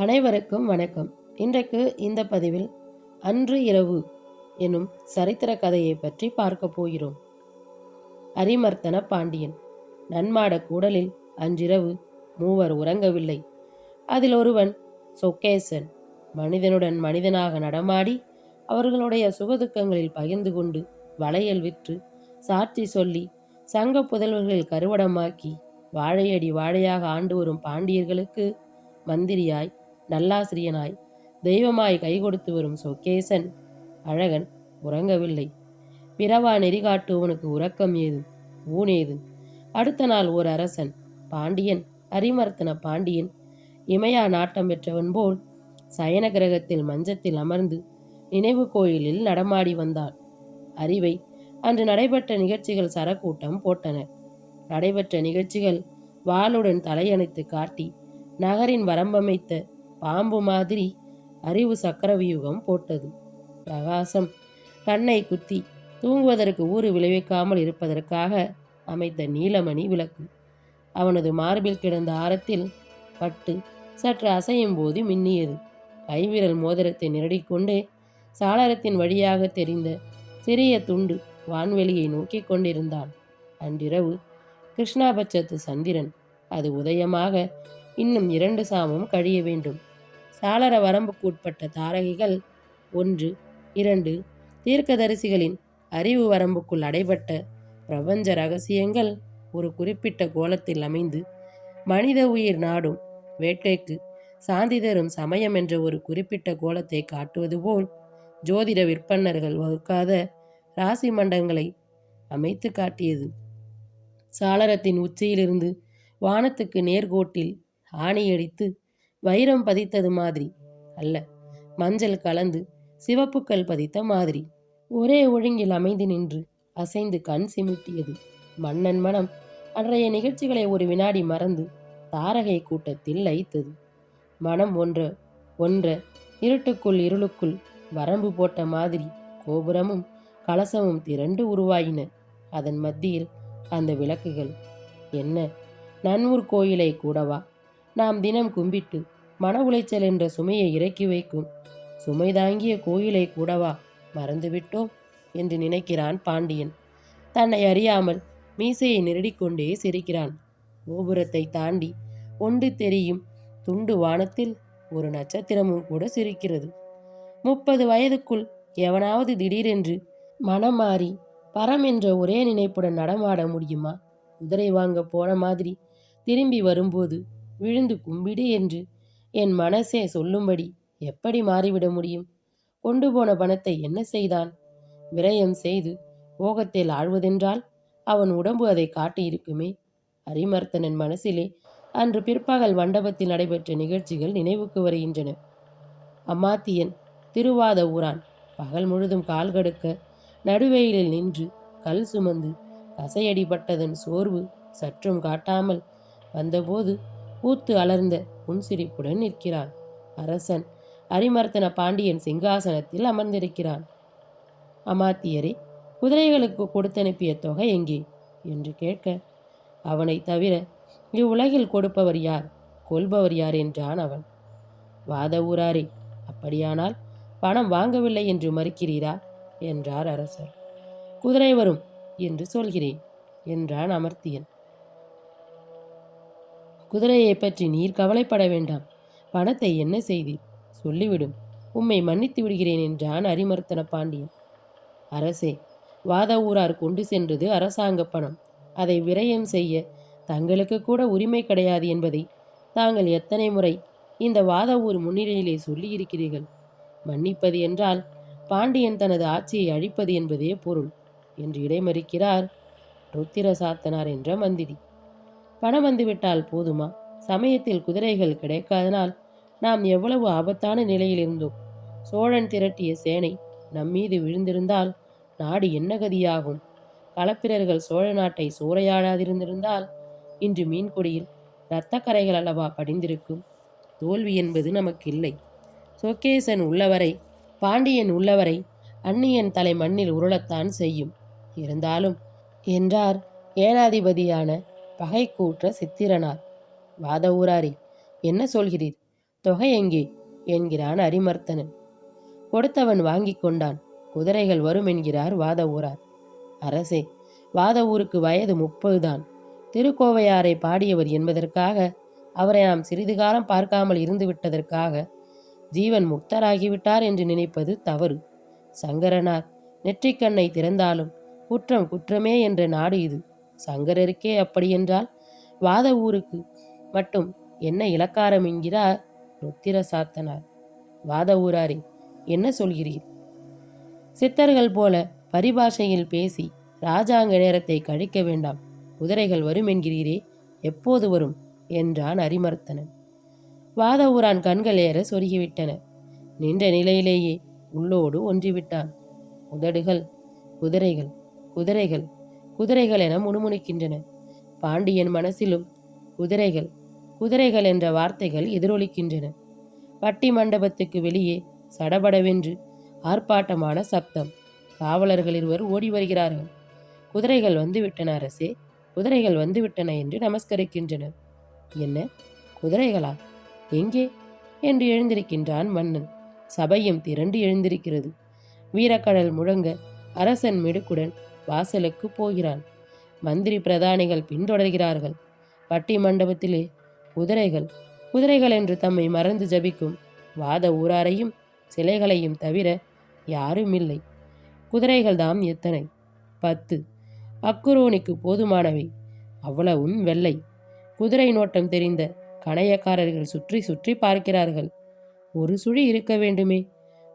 அனைவருக்கும் வணக்கம். இன்றைக்கு இந்த பதிவில் அன்று இரவு எனும் சரித்திர கதையை பற்றி பார்க்க போகிறோம். அரிமர்த்தன பாண்டியன். நன்மாட கூடலில் அன்றிரவு மூவர் உறங்கவில்லை. அதில் ஒருவன் சொக்கேசன். மனிதனுடன் மனிதனாக நடமாடி அவர்களுடைய சுகதுக்கங்களில் பகிர்ந்து கொண்டு வளையல் விற்று சாட்சி சொல்லி சங்க புதல்வர்கள் கருவடமாக்கி வாழையடி வாழையாக ஆண்டு வரும் பாண்டியர்களுக்கு மந்திரியாய் நல்லாசிரியனாய் தெய்வமாய் கை கொடுத்து வரும் சொக்கேசன் அழகன் உறங்கவில்லை. பிறவா நெறிகாட்டுவனுக்கு உறக்கம் ஏது, ஊனேது? அடுத்த நாள் ஓர் அரசன், பாண்டியன், அரிமர்த்தன பாண்டியன், இமயா நாட்டம் பெற்றவன் போல் சயன கிரகத்தில் மஞ்சத்தில் அமர்ந்து நினைவு கோயிலில் நடமாடி வந்தான். அறிவை அன்று நடைபெற்ற நிகழ்ச்சிகள் சரக்கூட்டம் போட்டன. நடைபெற்ற நிகழ்ச்சிகள் வாளுடன் தலையணைத்து காட்டி நகரின் வரம்பமைத்த பாம்பு மாதிரி அறிவு சக்கரவியூகம் போட்டது. பிரகாசம் கண்ணை குத்தி தூங்குவதற்கு ஊறு விளைவிக்காமல் இருப்பதற்காக அமைத்த நீலமணி விளக்கு அவனது மார்பில் கிடந்த ஆரத்தில் பட்டு சற்று அசையும் போது மின்னியது. கைவிரல் மோதிரத்தை நிரடிக்கொண்டே சாளரத்தின் வழியாக தெரிந்த சிறிய துண்டு வான்வெளியை நோக்கி கொண்டிருந்தான். அன்றிரவு கிருஷ்ணாபட்சத்து சந்திரன். அது உதயமாக இன்னும் 2 சாமம் கழிய வேண்டும். சாளர வரம்புக்கு உட்பட்ட தாரகைகள் 1, 2 தீர்க்கதரிசிகளின் அறிவு வரம்புக்குள் அடைபட்ட பிரபஞ்ச ரகசியங்கள் ஒரு குறிப்பிட்ட கோலத்தில் அமைந்து மனித உயிர் நாடும் வேட்கைக்கு சாந்தி தரும் சமயம் என்ற ஒரு குறிப்பிட்ட கோலத்தை காட்டுவது போல் ஜோதிட விற்பன்னர்கள் வகுக்காத ராசி மண்டங்களை அமைத்து காட்டியது. சாளரத்தின் உச்சியிலிருந்து வானத்துக்கு நேர்கோட்டில் ஆணியடித்து வைரம் பதித்தது மாதிரி அல்ல, மஞ்சள் கலந்து சிவப்புக்கள் பதித்த மாதிரி ஒரே ஒழுங்கில் அமைந்து நின்று அசைந்து கண் சிமிட்டியது. மன்னன் மனம் அன்றைய நிகழ்ச்சிகளை ஒரு வினாடி மறந்து தாரகை கூட்டத்தில் லயித்தது. மனம் ஒன்ற இருட்டுக்குள் இருளுக்குள் வரம்பு போட்ட மாதிரி கோபுரமும் கலசமும் திரண்டு உருவாயின. அதன் மத்தியில் அந்த விளக்குகள். என்ன, நன்மூர் கோயிலை கூடவா நாம் தினம் கும்பிட்டு மன உளைச்சல் என்ற சுமையை இறக்கி வைக்கும் சுமை தாங்கிய கோயிலை கூடவா மறந்துவிட்டோம் என்று நினைக்கிறான் பாண்டியன். தன்னை அறியாமல் மீசையை நெருடிக்கொண்டே சிரிக்கிறான். கோபுரத்தை தாண்டி ஒன்று தெரியும் துண்டு வானத்தில் ஒரு நட்சத்திரமும் கூட சிரிக்கிறது. 30 வயதுக்குள் எவனாவது திடீரென்று மனம் மாறி பரம் என்ற ஒரே நினைப்புடன் நடமாட முடியுமா? குதிரை வாங்க போன மாதிரி திரும்பி வரும்போது விழுந்து கும்பிடு என்று என் மனசே சொல்லும்படி எப்படி மாறிவிட முடியும்? கொண்டு போன பணத்தை என்ன செய்தான்? விரயம் செய்து போகத்தில் ஆழ்வதென்றால் அவன் உடம்பு அதை காட்டியிருக்குமே. அரிமர்த்தனன் மனசிலே அன்று பிற்பகல் மண்டபத்தில் நடைபெற்ற நிகழ்ச்சிகள் நினைவுக்கு வருகின்றன. அமாத்தியன் திருவாத ஊரான் பகல் முழுதும் கால் கடுக்க நடுவெயிலில் நின்று கல் சுமந்து கசையடிப்பட்டதன் சோர்வு சற்றும் காட்டாமல் வந்தபோது பூத்து அலர்ந்த புன்சிரிப்புடன் நிற்கிறான். அரசன் அரிமர்த்தன பாண்டியன் சிங்காசனத்தில் அமர்ந்திருக்கிறான். அமாத்தியரே, குதிரைகளுக்கு கொடுத்தனுப்பிய தொகை எங்கே என்று கேட்க, அவனை தவிர இவ்வுலகில் கொடுப்பவர் யார், கொல்பவர் யார் என்றான் அவன். வாத ஊராரே, அப்படியானால் பணம் வாங்கவில்லை என்று மறுக்கிறீரா என்றார் அரசர். குதிரை வரும் என்று சொல்கிறேன் என்றான் அமர்த்தியன். குதிரையை பற்றி நீர் கவலைப்பட வேண்டாம். பணத்தை என்ன செய்தீர் சொல்லிவிடும், உம்மை மன்னித்து விடுகிறேன் என்றான் அரிமர்த்தன பாண்டியன். அரசே, வாத ஊரார் கொண்டு சென்றது அரசாங்க பணம். அதை விரயம் செய்ய தங்களுக்கு கூட உரிமை கிடையாது என்பதை தாங்கள் எத்தனை முறை இந்த வாத ஊர் முன்னிலையிலே சொல்லியிருக்கிறீர்கள். மன்னிப்பது என்றால் பாண்டியன் தனது ஆட்சியை அழிப்பது என்பதே பொருள் என்று இடைமறிக்கிறார் ருத்திர சாத்தனார் என்ற மந்திரி. பணம் வந்துவிட்டால் போதுமா? சமயத்தில் குதிரைகள் கிடைக்காதனால் நாம் எவ்வளவு ஆபத்தான நிலையில் இருந்தோம். சோழன் திரட்டிய சேனை நம்மீது விழுந்திருந்தால் நாடு என்ன கதியாகும்? களப்பிரர்கள் சோழ நாட்டை சூறையாடாதிருந்திருந்தால் இன்று மீன்கொடியில் இரத்த கரைகள் அல்லவா படிந்திருக்கும். தோல்வி என்பது நமக்கு இல்லை. சொக்கேசன் உள்ளவரை, பாண்டியன் உள்ளவரை அந்நியன் தலை மண்ணில் உருளத்தான் செய்யும். இருந்தாலும் என்றார் ஏனாதிபதியான பகை கூற்ற சித்திரனார். வாத ஊராரி, என்ன சொல்கிறீர்? தொகை எங்கே என்கிறான் அரிமர்த்தனன். கொடுத்தவன் வாங்கி கொண்டான். குதிரைகள் வரும் என்கிறார் வாத ஊரார். அரசே, வாத ஊருக்கு வயது 30 தான். திருக்கோவையாரை பாடியவர் என்பதற்காக, அவரை நாம் சிறிது காலம் பார்க்காமல் இருந்து விட்டதற்காக ஜீவன் முக்தராகிவிட்டார் என்று நினைப்பது தவறு. சங்கரனார் நெற்றிக்கண்ணை திறந்தாலும் குற்றம் குற்றமே என்ற நாடு இது. சங்கரருக்கே அப்படியென்றால் வாத ஊருக்கு மட்டும் என்ன இலக்காரம் என்கிறார் ருத்திர சாத்தனார். வாத ஊராரே, என்ன சொல்கிறீர்? சித்தர்கள் போல பரிபாஷையில் பேசி ராஜாங்க நேரத்தை கழிக்க வேண்டாம். குதிரைகள் வரும் என்கிறீரே, எப்போது வரும் என்றான் அரிமர்த்தனன். வாத ஊரான் கண்கள் ஏற சொருகிவிட்டன. நின்ற நிலையிலேயே உள்ளோடு ஒன்றிவிட்டான். உதடுகள் குதிரைகள் குதிரைகள் குதிரைகள் என முணுமுணுக்கின்றன. பாண்டியன் மனசிலும் குதிரைகள் குதிரைகள் என்ற வார்த்தைகள் எதிரொலிக்கின்றன. பட்டி மண்டபத்துக்கு வெளியே சடபடவென்று ஆர்ப்பாட்டமான சப்தம். காவலர்கள் இருவர் ஓடி வருகிறார்கள். குதிரைகள் வந்துவிட்டன அரசே, குதிரைகள் வந்துவிட்டன என்று நமஸ்கரிக்கின்றனர். என்ன, குதிரைகளா? எங்கே என்று எழுந்திருக்கின்றான் மன்னன். சபையும் திரண்டு எழுந்திருக்கிறது. வீரக்கடல் முழங்க அரசன் மிடுக்குடன் வாசலுக்கு போகிறான். மந்திரி பிரதானிகள் பின்தொடர்கிறார்கள். பட்டி மண்டபத்திலே குதிரைகள் குதிரைகள் என்று தம்மை மறந்து ஜபிக்கும் வாத ஊராரையும் சிலைகளையும் தவிர யாரும் இல்லை. குதிரைகள் தாம் எத்தனை? 10. அக்குரோனிக்கு போதுமானவை. அவ்வளவும் வெள்ளை. குதிரை நோட்டம் தெரிந்த கணையக்காரர்கள் சுற்றி சுற்றி பார்க்கிறார்கள். ஒரு சுழி இருக்க வேண்டுமே.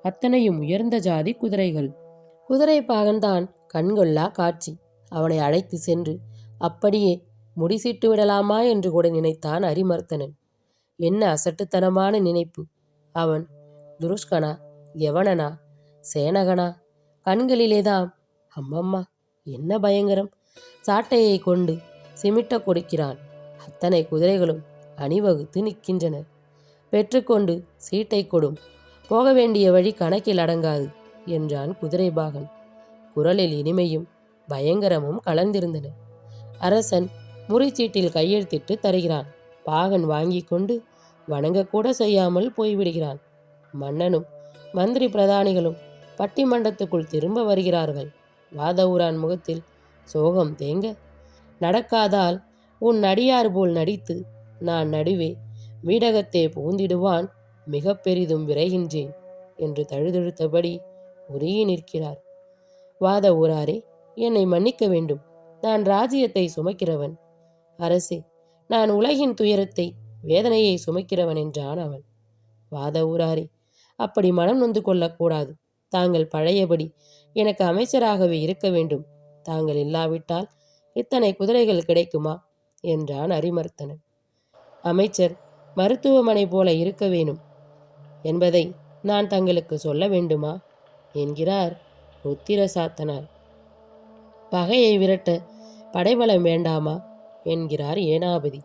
அத்தனையும் உயர்ந்த ஜாதி குதிரைகள். குதிரை பாகன்தான் கண்கொள்ளா காட்சி. அவனை அழைத்து சென்று அப்படியே முடிசிட்டு விடலாமா என்று கூட நினைத்தான் அரிமர்த்தனன். என்ன அசட்டுத்தனமான நினைப்பு! அவன் துருஷ்கனா, யவனனா, சேனகனா? கண்களிலேதான் அம்மம்மா, என்ன பயங்கரம்! சாட்டையை கொண்டு சிமிட்ட கொடுக்கிறான். அத்தனை குதிரைகளும் அணிவகுத்து நிற்கின்றன. பெற்றுக்கொண்டு சீட்டை கொடும், போக வேண்டிய வழி கணக்கில் அடங்காது என்றான் குதிரை பாகன். குரலில் இனிமையும் பயங்கரமும் கலந்திருந்தன. அரசன் முறிச்சீட்டில் கையெழுத்திட்டு தருகிறான். பாகன் வாங்கி கொண்டு வணங்கக்கூட செய்யாமல் போய்விடுகிறான். மன்னனும் மந்திரி பிரதானிகளும் பட்டிமண்டத்துக்குள் திரும்ப வருகிறார்கள். வாதவூரான் முகத்தில் சோகம் தேங்க, நடக்காதால் உன் நடியார் போல் நடித்து நான் நடுவே வீடகத்தே புகுந்திடுவான், மிக பெரிதும் விரைகின்றேன் என்று தழுதழுத்தபடி உருகி நிற்கிறார். வாத ஊராரே, என்னை மன்னிக்க வேண்டும். நான் ராஜ்யத்தை சுமக்கிறவன். அரசே, நான் உலகின் துயரத்தை வேதனையை சுமக்கிறவன் என்றான் அவன். வாத ஊராரே, அப்படி மனம் நொந்து கொள்ளக்கூடாது. தாங்கள் பழையபடி எனக்கு அமைச்சராகவே இருக்க வேண்டும். தாங்கள் இல்லாவிட்டால் இத்தனை குதிரைகள் கிடைக்குமா என்றான் அரிமர்த்தனன். அமைச்சர் மருத்துவமனை போல இருக்க வேணும் என்பதை நான் தங்களுக்கு சொல்ல வேண்டுமா என்கிறார் ருத்திர சாத்தனார். பகையை விரட்ட படைபலம் வேண்டாமா என்கிறார் ஏனாபதி.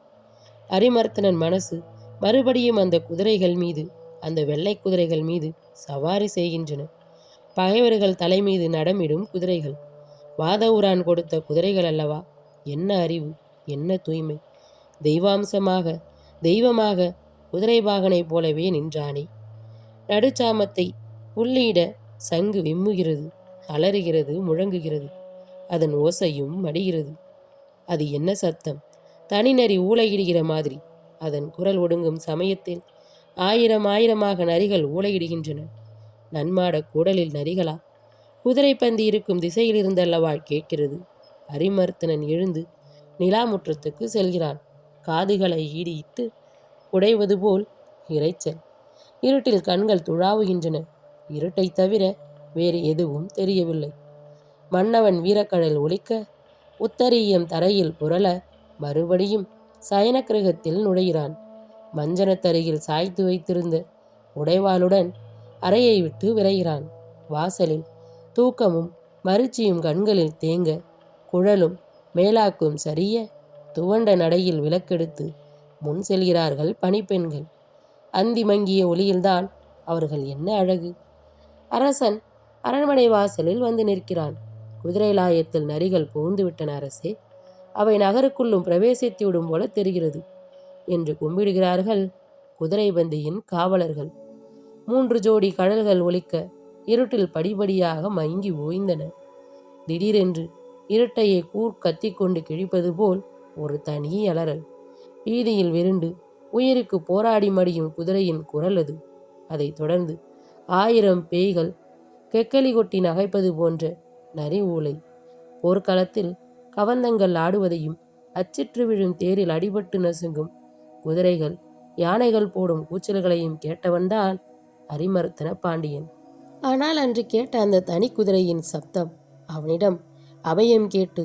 அரிமர்த்தனன் மனசு மறுபடியும் அந்த குதிரைகள் மீது, அந்த வெள்ளை குதிரைகள் மீது சவாரி செய்கின்றன. பகைவர்கள் தலை மீது நடமிடும் குதிரைகள். வாதவூரான் கொடுத்த குதிரைகள் அல்லவா? என்ன அறிவு, என்ன தூய்மை! தெய்வாம்சமாக, தெய்வமாக குதிரை பாகனை போலவே நின்றானே. நடுச்சாமத்தை உள்ளிட சங்கு விம்முகிறது, அலறுகிறது, முழங்குகிறது. அதன் ஓசையும் மடிகிறது. அது என்ன சத்தம்! தனிநரி ஊளையிடுகிற மாதிரி. அதன் குரல் ஒடுங்கும் சமயத்தில் ஆயிரம் ஆயிரமாக நரிகள் ஊளையிடுகின்றன. நன்மாட கூடலில் நரிகளா? குதிரை பந்தி இருக்கும் திசையில் இருந்தல்லவா கேட்கிறது. அரிமர்த்தனன் எழுந்து நிலாமுற்றத்துக்கு செல்கிறான். காதுகளை ஈடியிட்டு உடைவது போல் இரைச்சல். இருட்டில் கண்கள் துழாவுகின்றன. இருட்டை தவிர வேறு எதுவும் தெரியவில்லை. மன்னவன் வீரக்கடல் ஒலிக்க, உத்தரீயம் தரையில் புரள, மறுபடியும் சயன கிரகத்தில் நுழைகிறான். மஞ்சனத்தருகில் சாய்த்து வைத்திருந்த உடைவாளுடன் அறையை விட்டு விரைகிறான். வாசலில் தூக்கமும் மரிச்சியும் கண்களில் தேங்க, குழலும் மேலாக்கும் சரிய, துவண்ட நடையில் விளக்கெடுத்து முன் செல்கிறார்கள் பணிப்பெண்கள். அந்தி மங்கிய ஒளியில்தான் அவர்கள் என்ன அழகு! அரசன் அரண்மனை வாசலில் வந்து நிற்கிறான். குதிரை லாயத்தில் நரிகள் புகுந்து விட்டன அரசே. அவை நகருக்குள்ளும் பிரவேசித்து விடும் போல தெரிகிறது என்று கும்பிடுகிறார்கள் குதிரை பந்தியின் காவலர்கள். 3 ஜோடி கடல்கள் ஒலிக்க இருட்டில் படிப்படியாக மயங்கி ஓய்ந்தன. திடீரென்று இருட்டையே கத்திக்கொண்டு கிழிப்பது போல் ஒரு தனி அலறல். வீதியில் விருண்டு உயிருக்கு போராடி மடியும் குதிரையின் குரல் அது. அதைத் தொடர்ந்து 1000 பேய்கள் கெக்கலி கொட்டி நகைப்பது போன்ற நரி ஊலை. போர்க்களத்தில் கவந்தங்கள் ஆடுவதையும் அச்சிற்று விழும் தேரில் அடிபட்டு நசுங்கும் குதிரைகள் யானைகள் போடும் கூச்சல்களையும் கேட்டவன்தான் அரிமர்த்தன பாண்டியன். ஆனால் அன்று கேட்ட அந்த தனி குதிரையின் சப்தம் அவனிடம் அபயம் கேட்டு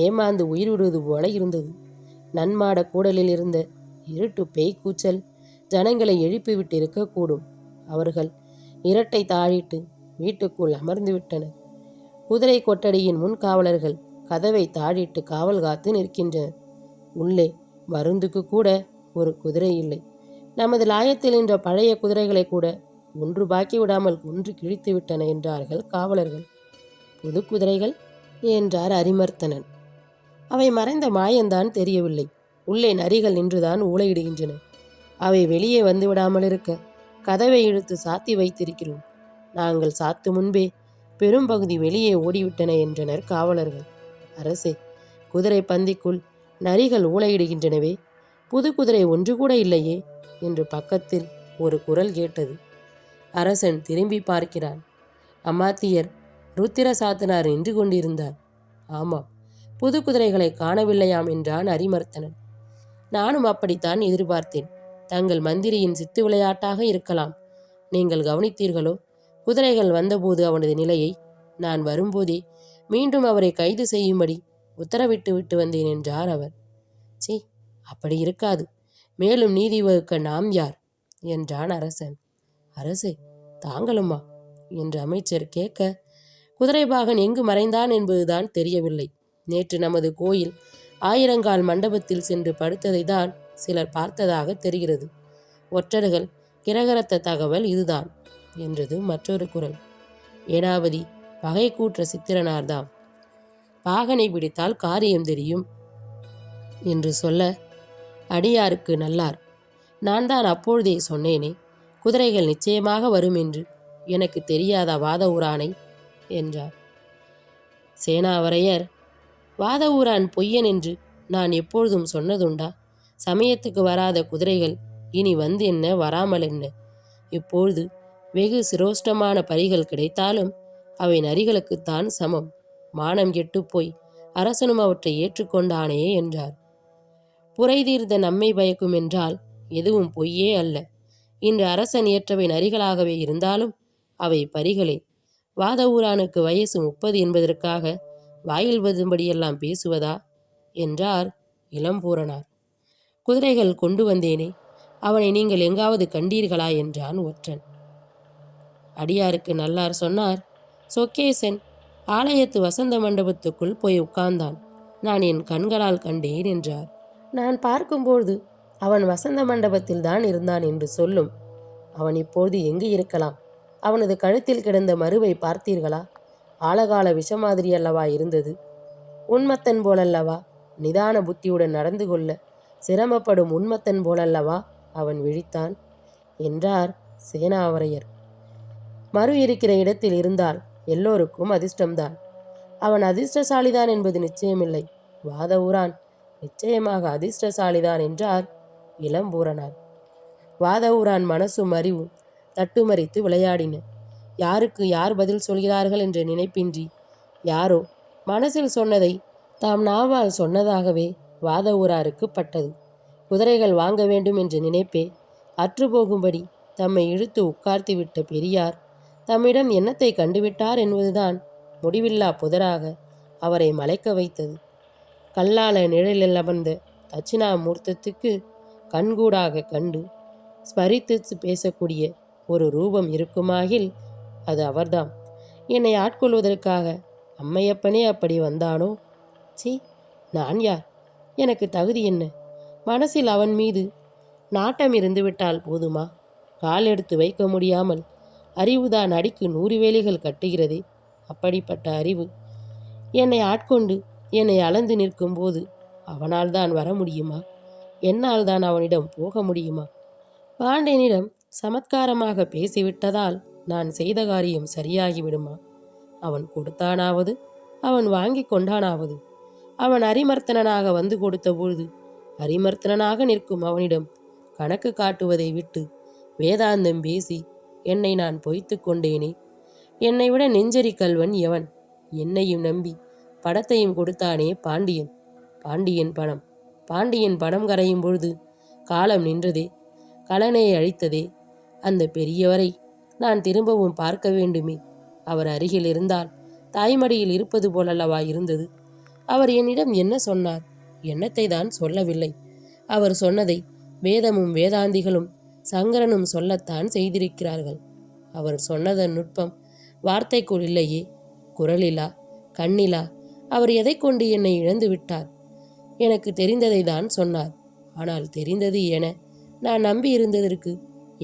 ஏமாந்து உயிர் விடுவது போல இருந்தது. நன்மாட கூடலில் இருந்த இருட்டு பேய் கூச்சல் ஜனங்களை எழுப்பிவிட்டு இருக்கக்கூடும். அவர்கள் இரட்டை தாழிட்டு வீட்டுக்குள் அமர்ந்து விட்டனர். குதிரை கொட்டடியின் முன்காவலர்கள் கதவை தாழிட்டு காவல் காத்து நிற்கின்றனர். உள்ளே மருந்துக்கு கூட ஒரு குதிரை இல்லை. நமது லாயத்தில் நின்ற பழைய குதிரைகளை கூட ஒன்று பாக்கி விடாமல் கொன்று கிழித்து விட்டன என்றார்கள் காவலர்கள். புது குதிரைகள் என்றார் அரிமர்த்தனன். அவை மறைந்த மாயந்தான் தெரியவில்லை. உள்ளே நரிகள் நின்றுதான் ஊளையிடுகின்றன. அவை வெளியே வந்து விடாமல் இருக்க கதவை இழுத்து சாத்தி வைத்திருக்கிறோம். நாங்கள் சாத்து முன்பே பெரும்பகுதி வெளியே ஓடிவிட்டன என்றனர் காவலர்கள். அரசே, குதிரை பந்திக்குள் நரிகள் ஊளையிடுகின்றனவே, புது குதிரை ஒன்று கூட இல்லையே என்று பக்கத்தில் ஒரு குரல் கேட்டது. அரசன் திரும்பி பார்க்கிறான். அமாத்தியர் ருத்திர சாத்தனார் நின்று கொண்டிருந்தார். ஆமாம், புது குதிரைகளை காணவில்லையாம் என்றான் அரிமர்த்தனன். நானும் அப்படித்தான் எதிர்பார்த்தேன். தங்கள் மந்திரியின் சித்து விளையாட்டாக இருக்கலாம். நீங்கள் கவனித்தீர்களோ? குதிரைகள் வந்தபோது அவனது நிலையை நான் வரும்போதே மீண்டும் அவரை கைது செய்யும்படி உத்தரவிட்டு விட்டு வந்தேன் என்றார் அவர். சி, அப்படி இருக்காது. மேலும் நீதி வகுக்க நாம் யார் என்றான் அரசன். அரசே, தாங்களுமா என்று அமைச்சர் கேட்க, குதிரைபாகன் எங்கு மறைந்தான் என்பதுதான் தெரியவில்லை. நேற்று நமது கோயில் ஆயிரங்கால் மண்டபத்தில் சென்று படுத்ததை தான் சிலர் பார்த்ததாக தெரிகிறது. ஒற்றர்கள் கிரகரத்த தகவல் இதுதான் என்றது மற்றொரு குரல். ஏனாபதி பகை கூற்ற சித்திரனார்தாம். பாகனை பிடித்தால் காரியம் தெரியும் என்று சொல்ல, அடியாருக்கு நல்லார், நான் தான் அப்பொழுதே சொன்னேனே, குதிரைகள் நிச்சயமாக வரும் என்று. எனக்கு தெரியாத வாத ஊரானை என்றார். சேனாவரையர், வாத ஊரான் பொய்யன் என்று நான் எப்பொழுதும் சொன்னதுண்டா? சமயத்துக்கு வராத குதிரைகள் இனி வந்து என்ன வராமல் என்ன? இப்பொழுது வெகு சிரோஷ்டமான பரிகள் கிடைத்தாலும் அவை நரிகளுக்குத்தான் சமம். மானம் கெட்டுப்போய் அரசனும் அவற்றை ஏற்றுக்கொண்டானே என்றார். புரைதீர்ந்த நம்மை பயக்கும் என்றால் எதுவும் பொய்யே அல்ல. இன்று அரசன் ஏற்றவை நரிகளாகவே இருந்தாலும் அவை பரிகளே. வாத ஊரானுக்கு வயசு 30 என்பதற்காக வாயில் வரும்படியெல்லாம் பேசுவதா என்றார் இளம்பூரணார். குதிரைகள் கொண்டு வந்தேனே, அவனை நீங்கள் எங்காவது கண்டீர்களா என்றான் ஒற்றன். அடியாருக்கு நல்லார் சொன்னார், சொக்கேசன் ஆலயத்து வசந்த மண்டபத்துக்குள் போய் உட்கார்ந்தான். நான் என் கண்களால் கண்டேன் என்றார். நான் பார்க்கும்போது அவன் வசந்த மண்டபத்தில் தான் இருந்தான் என்று சொல்லும். அவன் இப்போது எங்கு இருக்கலாம்? அவனது கழுத்தில் கிடந்த மருவை பார்த்தீர்களா? ஆழகால விஷமாதிரி அல்லவா இருந்தது. உன்மத்தன் போலல்லவா நிதான புத்தியுடன் நடந்து கொள்ள சிரமப்படும் உன்மத்தன் போலல்லவா அவன் விழித்தான் என்றார் சேனாவரையர். மறு இருக்கிற இடத்தில் இருந்தால் எல்லோருக்கும் அதிர்ஷ்டம்தான். அவன் அதிர்ஷ்டசாலிதான் என்பது நிச்சயமில்லை. வாத ஊரான் நிச்சயமாக அதிர்ஷ்டசாலிதான் என்றார் இளம்பூரணார். வாத ஊரான் மனசும் அறிவும் தட்டுமறித்து விளையாடின. யாருக்கு யார் பதில் சொல்கிறார்கள் என்ற நினைப்பின்றி யாரோ மனசில் சொன்னதை தாம் நாவால் சொன்னதாகவே வாத ஊராருக்கு பட்டது. குதிரைகள் வாங்க வேண்டும் என்ற நினைப்பே அற்றுப்போகும்படி தம்மை இழுத்து உட்கார்த்திவிட்ட பெரியார் தம்மிடம் என்னத்தை கண்டுவிட்டார் என்பதுதான் முடிவில்லா புதராக அவரை மலைக்க வைத்தது. கல்லால நிழலில் அமர்ந்த தட்சிணாமூர்த்தத்துக்கு கண்கூடாக கண்டு ஸ்மரித்து பேசக்கூடிய ஒரு ரூபம் இருக்குமாகில் அது அவர்தாம். என்னை ஆட்கொள்வதற்காக அம்மையப்பனே அப்படி வந்தானோ? சி, நான் யார்? எனக்கு தகுதி என்ன? மனசில் அவன் மீது நாட்டம் இருந்துவிட்டால் போதுமா? கால் எடுத்து வைக்க முடியாமல் அறிவுதான் அடிக்கு 100 வேலிகள் கட்டுகிறதே. அப்படிப்பட்ட அறிவு என்னை ஆட்கொண்டு என்னை அளந்து நிற்கும்போது அவனால் தான் வர முடியுமா? என்னால் தான் அவனிடம் போக முடியுமா? பாண்டியனிடம் சமத்காரமாக பேசிவிட்டதால் நான் செய்த காரியம் சரியாகிவிடுமா? அவன் கொடுத்தானாவது, அவன் வாங்கி கொண்டானாவது. அவன் அரிமர்த்தனாக வந்து கொடுத்த பொழுது அரிமர்த்தனாக நிற்கும் அவனிடம் கணக்கு காட்டுவதை விட்டு வேதாந்தம் பேசி என்னை நான் பொய்த்து கொண்டேனே. என்னை விட நெஞ்சரி கல்வன் எவன்? என்னையும் நம்பி பணத்தையும் கொடுத்தானே பாண்டியன். பாண்டியன் பணம் கரையும் பொழுது காலம் நின்றதே, கலனை அழித்ததே. அந்த பெரியவரை நான் திரும்பவும் பார்க்க வேண்டுமே. அவர் அருகில் இருந்தால் தாய்மடியில் இருப்பது போலல்லவா இருந்தது. அவர் என்னிடம் என்ன சொன்னார்? என்னத்தை தான் சொல்லவில்லை. அவர் சொன்னதை வேதமும் வேதாந்திகளும் சங்கரனும் சொல்லத்தான் செய்திருக்கிறார்கள். அவர் சொன்னதன் நுட்பம் வார்த்தைக்குள் இல்லையே. குரலிலா, கண்ணிலா அவர் எதை கொண்டு என்னை இழந்து விட்டார்? எனக்கு தெரிந்ததை தான் சொன்னார். ஆனால் தெரிந்தது என நான் நம்பி இருந்ததற்கு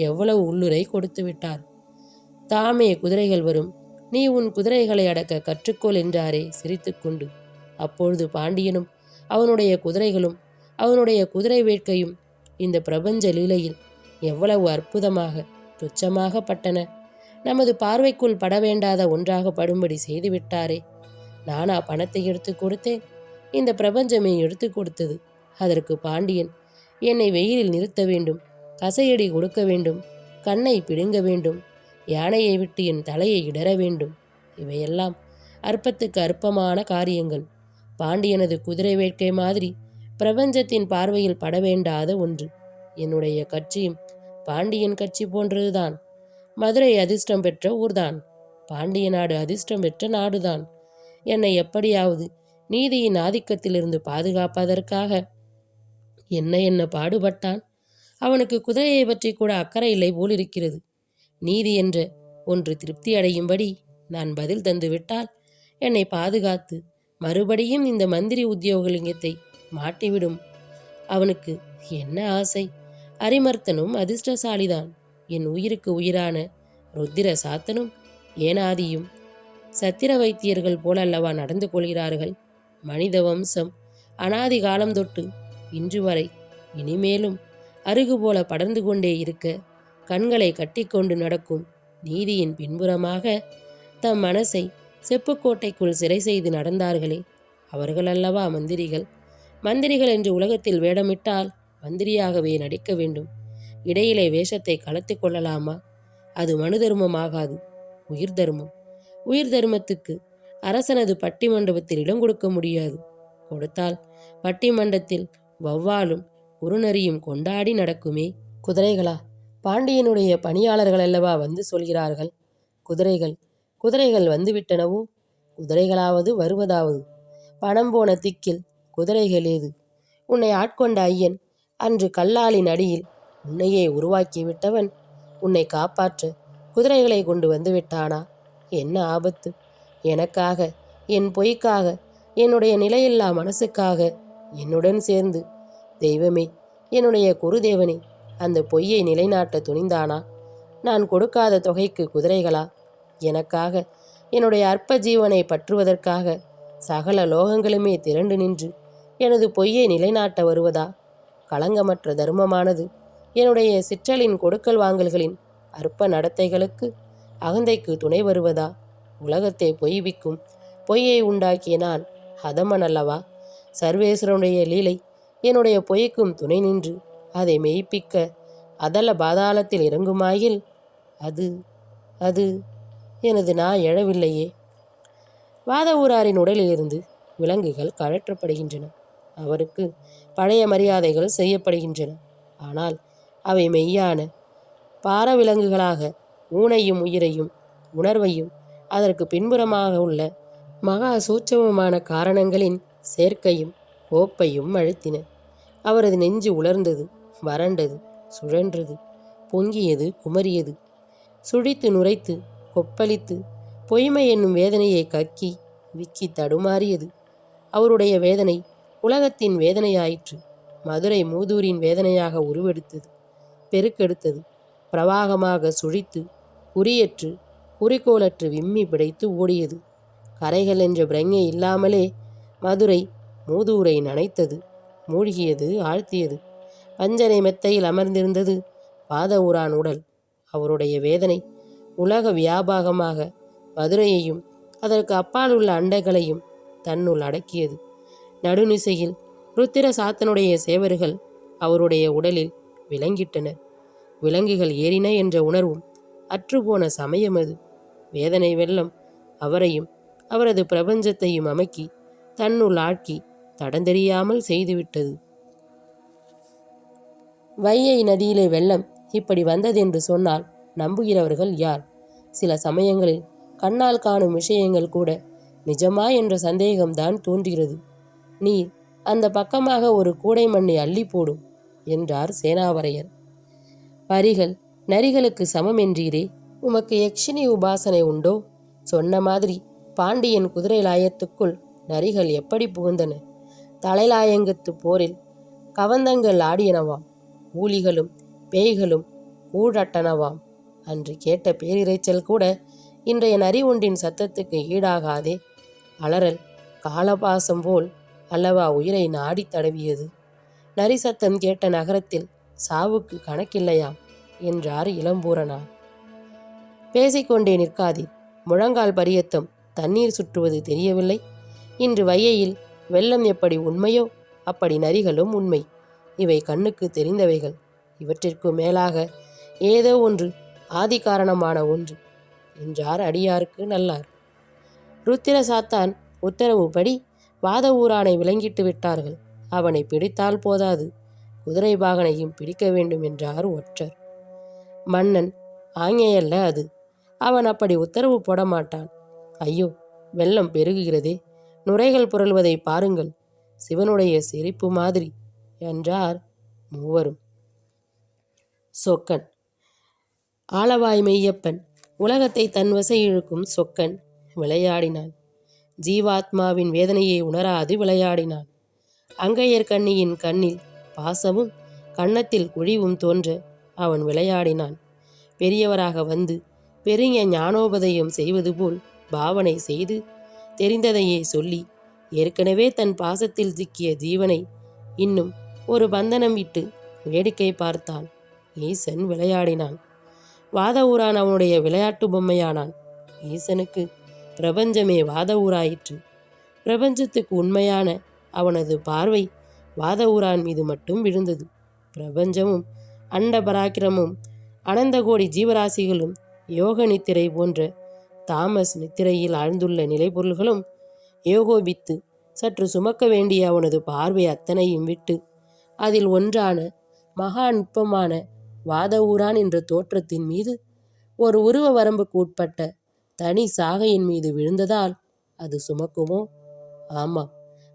எவ்வளவு உள்ளுரை கொடுத்து விட்டார். தாமே குதிரைகள் வரும், நீ உன் குதிரைகளை அடக்க கற்றுக்கொள் என்றாரே சிரித்துக்கொண்டு. அப்பொழுது பாண்டியனும் அவனுடைய குதிரைகளும் அவனுடைய குதிரை வேட்கையும் இந்த பிரபஞ்ச லீலையில் எவ்வளவு அற்புதமாக துச்சமாக பட்டன. நமது பார்வைக்குள் பட வேண்டாத ஒன்றாக படும்படி செய்துவிட்டாரே. நானா பணத்தை எடுத்து கொடுத்தேன்? இந்த பிரபஞ்சமே எடுத்து கொடுத்தது. அதற்கு பாண்டியன் என்னை வெயிலில் நிறுத்த வேண்டும், கசையடி கொடுக்க வேண்டும், கண்ணை பிடுங்க வேண்டும், யானையை விட்டு என் தலையை இடற வேண்டும். இவையெல்லாம் அற்பத்துக்கு அற்பமான காரியங்கள். பாண்டியனது குதிரை வேட்கை மாதிரி பிரபஞ்சத்தின் பார்வையில் பட வேண்டாத ஒன்று. என்னுடைய கட்சியும் பாண்டியன் கட்சி போன்றதுதான். மதுரை அதிர்ஷ்டம் பெற்ற ஊர்தான். பாண்டிய நாடு அதிர்ஷ்டம் பெற்ற நாடுதான். என்னை எப்படியாவது நீதியின் ஆதிக்கத்திலிருந்து பாதுகாப்பதற்காக என்ன பாடுபட்டான். அவனுக்கு குதிரையை பற்றி கூட அக்கறை இல்லை போலிருக்கிறது. நீதி என்ற ஒன்று திருப்தி அடையும்படி நான் பதில் தந்துவிட்டால் என்னை பாதுகாத்து மறுபடியும் இந்த மந்திரி உத்தியோகலிங்கத்தை மாட்டிவிடும். அவனுக்கு என்ன ஆசை? அரிமர்த்தனும் அதிர்ஷ்டசாலிதான். என் உயிருக்கு உயிரான ருத்திர சாத்தனும் ஏனாதியும் சத்திர வைத்தியர்கள் போலல்லவா நடந்து கொள்கிறார்கள். மனித வம்சம் அனாதி காலம் தொட்டு இன்று வரை இனிமேலும் அருகு போல படர்ந்து கொண்டே இருக்க கண்களை கட்டிக்கொண்டு நடக்கும் நீதியின் பின்புறமாக தம் மனசை செப்புக்கோட்டைக்குள் சிறை செய்து நடந்தார்களே, அவர்களல்லவா மந்திரிகள். மந்திரிகள் என்று உலகத்தில் வேடமிட்டால் மந்திரியாகவே நடிக்க வேண்டும். இடையிலே வேஷத்தை கலத்தி கொள்ளலாமா? அது மனு தர்மமாகாது, உயிர் தர்மம். உயிர் தர்மத்துக்கு அரசனது பட்டி மண்டபத்தில் இடம் கொடுக்க முடியாது. கொடுத்தால் பட்டிமண்டத்தில் வௌவாலும் குறுநரியும் கொண்டாடி நடக்குமே. குதிரைகளா? பாண்டியனுடைய பணியாளர்கள் அல்லவா வந்து சொல்கிறார்கள். குதிரைகள் வந்துவிட்டனவோ? குதிரைகளாவது வருவதாவது. பணம் போன திக்கில் குதிரைகள் ஏது? உன்னை ஆட்கொண்ட ஐயன் அன்று கல்லாலின் அடியில் உன்னையே உருவாக்கிவிட்டவன் உன்னை காப்பாற்ற குதிரைகளை கொண்டு வந்து விட்டானா? என்ன ஆபத்து? எனக்காக, என் பொய்க்காக, என்னுடைய நிலையில்லா மனசுக்காக என்னுடன் சேர்ந்து தெய்வமே, என்னுடைய குருதேவனே, அந்த பொய்யை நிலைநாட்ட துணிந்தானா? நான் கொடுக்காத தொகைக்கு குதிரைகளா? எனக்காக, என்னுடைய அற்ப ஜீவனை பற்றுவதற்காக சகல லோகங்களுமே திரண்டு நின்று எனது பொய்யை நிலைநாட்ட வருவதா? களங்கமற்ற தர்மமானது என்னுடைய சிற்றலின் கொடுக்கல் வாங்கல்களின் அற்ப நடத்தைகளுக்கு அகந்தைக்கு துணை வருவதா? உலகத்தை பொய்விக்கும் பொய்யை உண்டாக்கிய நான் ஹதமன் அல்லவா? சர்வேஸ்வரனுடைய லீலை என்னுடைய பொய்க்கும் துணை நின்று அதை மெய்ப்பிக்க அதல பாதாளத்தில் இறங்குமாயில் அது அது எனது நான் எழவில்லையே. வாத ஊராரின் உடலிலிருந்து விலங்குகள் கழற்றப்படுகின்றன. அவருக்கு பழைய மரியாதைகள் செய்யப்படுகின்றன. ஆனால் அவை மெய்யான பார விலங்குகளாக ஊனையும் உயிரையும் உணர்வையும் அதற்கு பின்புறமாக உள்ள மகா சூட்சமமான காரணங்களின் சேர்க்கையும் கோப்பையும் அழுத்தின. அவரது நெஞ்சு உலர்ந்தது, வறண்டது, சுழன்றது, பொங்கியது, குமரியது, சுழித்து நுரைத்து கொப்பளித்து பொய்மை என்னும் வேதனையை கக்கி விக்கி தடுமாறியது. அவருடைய வேதனை உலகத்தின் வேதனையாயிற்று. மதுரை மூதூரின் வேதனையாக உருவெடுத்தது, பெருக்கெடுத்தது. பிரவாகமாக சுழித்து குறியற்று குறிக்கோளற்று விம்மி பிடைத்து ஓடியது. கரைகள் என்ற பிரஞை இல்லாமலே மதுரை மூதூரை நனைத்தது, மூழ்கியது, ஆழ்த்தியது. பஞ்சனை மெத்தையில் அமர்ந்திருந்தது வாதவூரான் உடல். அவருடைய வேதனை உலக வியாபாகமாக மதுரையையும் அதற்கு அப்பால் உள்ள அண்டைகளையும் தன்னுள் அடக்கியது. நடுநிசையில் ருத்திர சாத்தனுடைய சேவர்கள் அவருடைய உடலில் விலங்கிட்டனர். விலங்குகள் ஏறின என்ற உணர்வும் அற்றுப்போன சமயம் அது. வேதனை வெள்ளம் அவரையும் அவரது பிரபஞ்சத்தையும் அமக்கி தன்னுள் ஆட்கி தடந்தெரியாமல் செய்துவிட்டது. வையை நதியிலே வெள்ளம் இப்படி வந்ததென்று சொன்னால் நம்புகிறவர்கள் யார்? சில சமயங்களில் கண்ணால் காணும் விஷயங்கள் கூட நிஜமா என்ற சந்தேகம்தான் தோன்றுகிறது. நீர் அந்த பக்கமாக ஒரு கூடை மண்ணை அள்ளி போடும் என்றார் சேனாவரையர். பரிகள் நரிகளுக்கு சமம் என்றீரே, உமக்கு யக்ஷினி உபாசனை உண்டோ? சொன்ன மாதிரி பாண்டியன் குதிரை லாயத்துக்குள் நரிகள் எப்படி புகுந்தன? தலைலாயங்கத்து போரில் கவந்தங்கள் ஆடியனவாம், ஊலிகளும் பேய்களும் ஊழட்டனவாம். அன்று கேட்ட பேரிரைச்சல் கூட இன்றைய நரி ஒன்றின் சத்தத்துக்கு ஈடாகாதே. அலறல் காலபாசம் போல் அல்லவா உயிரை நாடி தடவியது. நரி சத்தம் கேட்ட நகரத்தில் சாவுக்கு கணக்கில்லையாம் என்றார் இளம்பூரனார். பேசிக்கொண்டே நிற்காதீர், முழங்கால் பரியத்தம் தண்ணீர் சுற்றுவது தெரியவில்லை? இன்று வையையில் வெள்ளம் எப்படி உண்மையோ அப்படி நரிகளும் உண்மை. இவை கண்ணுக்கு தெரிந்தவைகள். இவற்றிற்கு மேலாக ஏதோ ஒன்று ஆதி காரணமான ஒன்று என்றார் அடியாருக்கு நல்லார். ருத்திர சாத்தான் உத்தரவுப்படி வாதவூரானை விலங்கிட்டு விட்டார்கள். அவனை பிடித்தால் போதாது, குதிரை பாகனையும் பிடிக்க வேண்டும் என்றார் ஒற்றர். மன்னன் ஆங்கையல்ல அது. அவன் அப்படி உத்தரவு போட மாட்டான். ஐயோ, வெள்ளம் பெருகுகிறதே, நுரைகள் புரள்வதை பாருங்கள், சிவனுடைய சிரிப்பு மாதிரி என்றார் மூவரும். சொக்கன். ஆளவாய் மெய்யப்பன், உலகத்தை தன்வசை இழுக்கும் சொக்கன் விளையாடினான். ஜீவாத்மாவின் வேதனையை உணராது விளையாடினான். அங்கையர் கண்ணியின் கண்ணில் பாசமும் கன்னத்தில் குழிவும் தோன்ற அவன் விளையாடினான். பெரியவராக வந்து பெரிய ஞானோபதயம் செய்வது போல் பாவனை செய்து தெரிந்ததையே சொல்லி ஏற்கனவே தன் பாசத்தில் சிக்கிய ஜீவனை இன்னும் ஒரு பந்தனம் விட்டு வேடிக்கை பார்த்தான். ஈசன் விளையாடினான். வாதவூரான் அவனுடைய விளையாட்டு பொம்மையானான். ஈசனுக்கு பிரபஞ்சமே வாதவூராயிற்று. பிரபஞ்சத்துக்கு உண்மையான அவனது பார்வை வாதவூரான் மீது மட்டும் விழுந்தது. பிரபஞ்சமும் அண்ட பராக்கிரமும் அனந்த கோடி ஜீவராசிகளும் யோக நித்திரை போன்ற தாமஸ் நித்திரையில் ஆழ்ந்துள்ள நிலைப்பொருள்களும் ஏகோபித்து சற்று சுமக்க வேண்டிய அவனது பார்வை அத்தனையும் விட்டு அதில் ஒன்றான மகா நுட்பமான வாதவூரான் என்ற தோற்றத்தின் மீது ஒரு உருவ வரம்புக்கு உட்பட்ட தனி சாகையின் மீது விழுந்ததால் அது சுமக்குமோ? ஆமாம்,